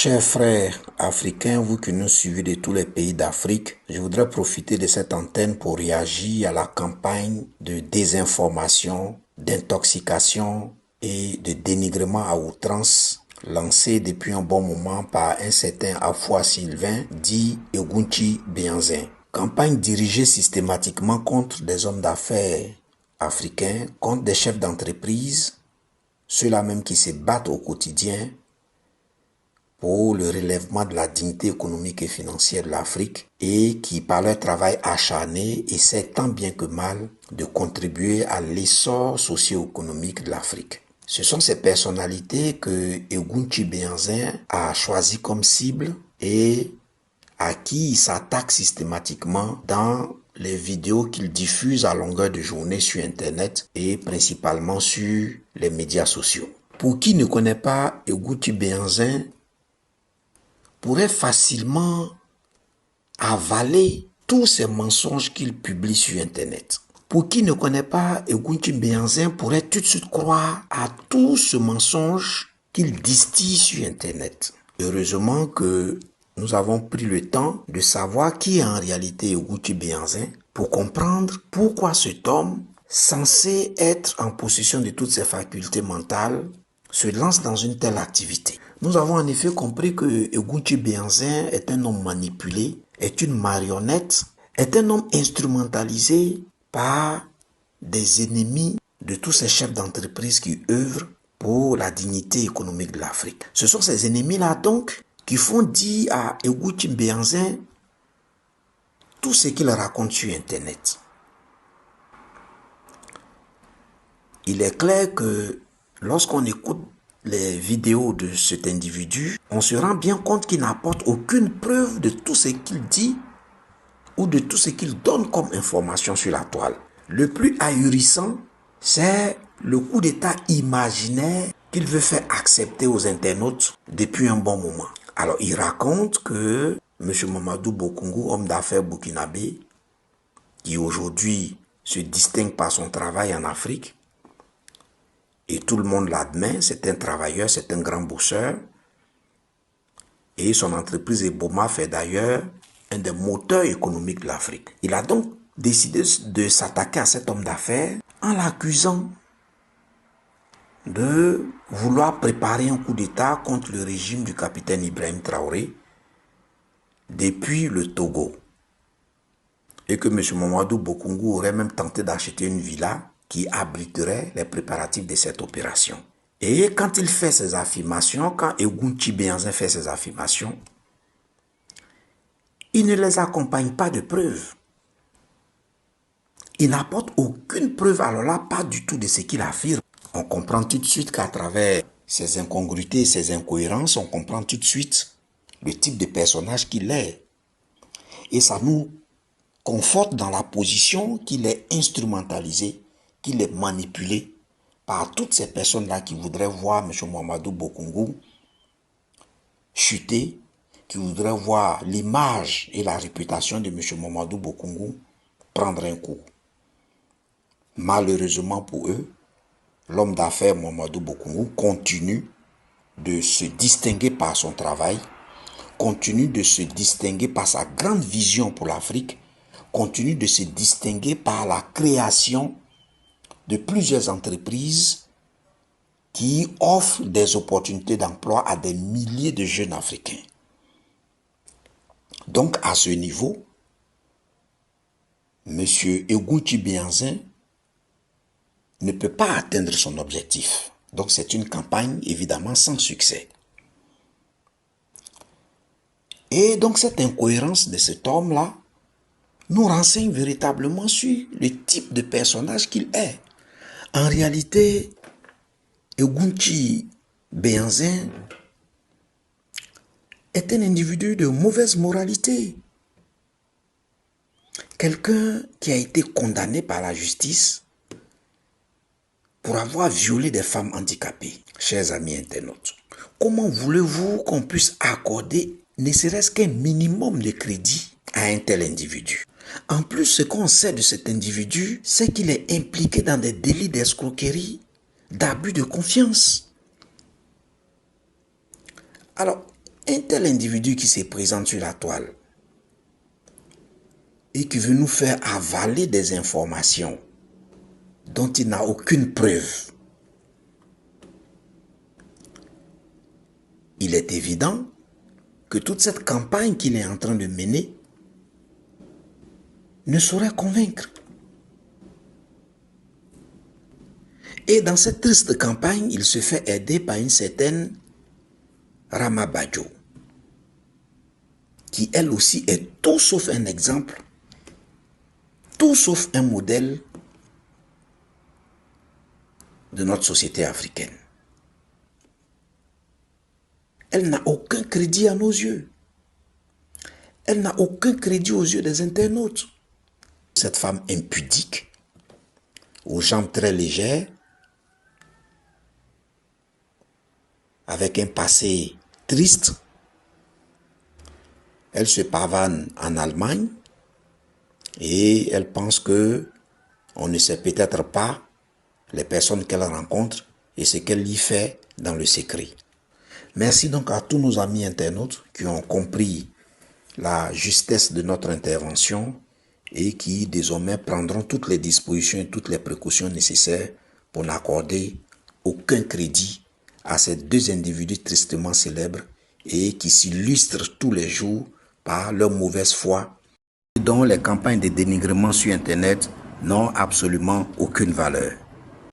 Chers frères africains, vous qui nous suivez de tous les pays d'Afrique, je voudrais profiter de cette antenne pour réagir à la campagne de désinformation, d'intoxication et de dénigrement à outrance lancée depuis un bon moment par un certain Afua Sylvain, dit Egunchi Bianzin. Campagne dirigée systématiquement contre des hommes d'affaires africains, contre des chefs d'entreprise, ceux-là même qui se battent au quotidien pour le relèvement de la dignité économique et financière de l'Afrique et qui, par leur travail acharné, essaient tant bien que mal de contribuer à l'essor socio-économique de l'Afrique. Ce sont ces personnalités que Egunchi Bianzin a choisi comme cible et à qui il s'attaque systématiquement dans les vidéos qu'il diffuse à longueur de journée sur Internet et principalement sur les médias sociaux. Pour qui ne connaît pas Egunchi Bianzin, pourrait facilement avaler tous ces mensonges qu'il publie sur Internet. Pour qui ne connaît pas Egunchi Bianzin, pourrait tout de suite croire à tout ce mensonge qu'il distille sur Internet. Heureusement que nous avons pris le temps de savoir qui est en réalité Egunchi Bianzin pour comprendre pourquoi cet homme, censé être en possession de toutes ses facultés mentales, se lance dans une telle activité. Nous avons en effet compris que Egunchi Bianzin est un homme manipulé, est une marionnette, est un homme instrumentalisé par des ennemis de tous ces chefs d'entreprise qui œuvrent pour la dignité économique de l'Afrique. Ce sont ces ennemis-là donc qui font dire à Egunchi Bianzin tout ce qu'il raconte sur Internet. Il est clair que lorsqu'on écoute les vidéos de cet individu, on se rend bien compte qu'il n'apporte aucune preuve de tout ce qu'il dit ou de tout ce qu'il donne comme information sur la toile. Le plus ahurissant, c'est le coup d'état imaginaire qu'il veut faire accepter aux internautes depuis un bon moment. Alors, il raconte que M. Mamadou Bokungu, homme d'affaires burkinabé, qui aujourd'hui se distingue par son travail en Afrique, et tout le monde l'admet, c'est un travailleur, c'est un grand bosseur. Et son entreprise Eboma fait d'ailleurs un des moteurs économiques de l'Afrique. Il a donc décidé de s'attaquer à cet homme d'affaires en l'accusant de vouloir préparer un coup d'État contre le régime du capitaine Ibrahim Traoré depuis le Togo. Et que M. Mamadou Bokungu aurait même tenté d'acheter une villa qui abriterait les préparatifs de cette opération. Et quand il fait ces affirmations, quand Egunchi Bianzin fait ces affirmations, il ne les accompagne pas de preuves. Il n'apporte aucune preuve, alors là, pas du tout de ce qu'il affirme. On comprend tout de suite qu'à travers ces incongruités, ces incohérences, on comprend tout de suite le type de personnage qu'il est. Et ça nous conforte dans la position qu'il est instrumentalisé, qu'il est manipulé par toutes ces personnes-là qui voudraient voir M. Mamadou Bokungu chuter, qui voudraient voir l'image et la réputation de M. Mamadou Bokungu prendre un coup. Malheureusement pour eux, l'homme d'affaires Mamadou Bokungu continue de se distinguer par son travail, continue de se distinguer par sa grande vision pour l'Afrique, continue de se distinguer par la création de plusieurs entreprises qui offrent des opportunités d'emploi à des milliers de jeunes Africains. Donc, à ce niveau, M. Egunchi Bianzin ne peut pas atteindre son objectif. Donc, c'est une campagne, évidemment, sans succès. Et donc, cette incohérence de cet homme-là nous renseigne véritablement sur le type de personnage qu'il est. En réalité, Egunchi Bianzin est un individu de mauvaise moralité. Quelqu'un qui a été condamné par la justice pour avoir violé des femmes handicapées. Chers amis internautes, comment voulez-vous qu'on puisse accorder ne serait-ce qu'un minimum de crédit à un tel individu? En plus, ce qu'on sait de cet individu, c'est qu'il est impliqué dans des délits d'escroquerie, d'abus de confiance. Alors, un tel individu qui se présente sur la toile et qui veut nous faire avaler des informations dont il n'a aucune preuve, il est évident que toute cette campagne qu'il est en train de mener ne saurait convaincre. Et dans cette triste campagne, il se fait aider par une certaine Rama Badjo, qui elle aussi est tout sauf un exemple, tout sauf un modèle de notre société africaine. Elle n'a aucun crédit à nos yeux. Elle n'a aucun crédit aux yeux des internautes. Cette femme impudique, aux jambes très légères, avec un passé triste, elle se pavane en Allemagne et elle pense que on ne sait peut-être pas les personnes qu'elle rencontre et ce qu'elle y fait dans le secret. Merci donc à tous nos amis internautes qui ont compris la justesse de notre intervention et qui désormais prendront toutes les dispositions et toutes les précautions nécessaires pour n'accorder aucun crédit à ces deux individus tristement célèbres et qui s'illustrent tous les jours par leur mauvaise foi, dont les campagnes de dénigrement sur Internet n'ont absolument aucune valeur.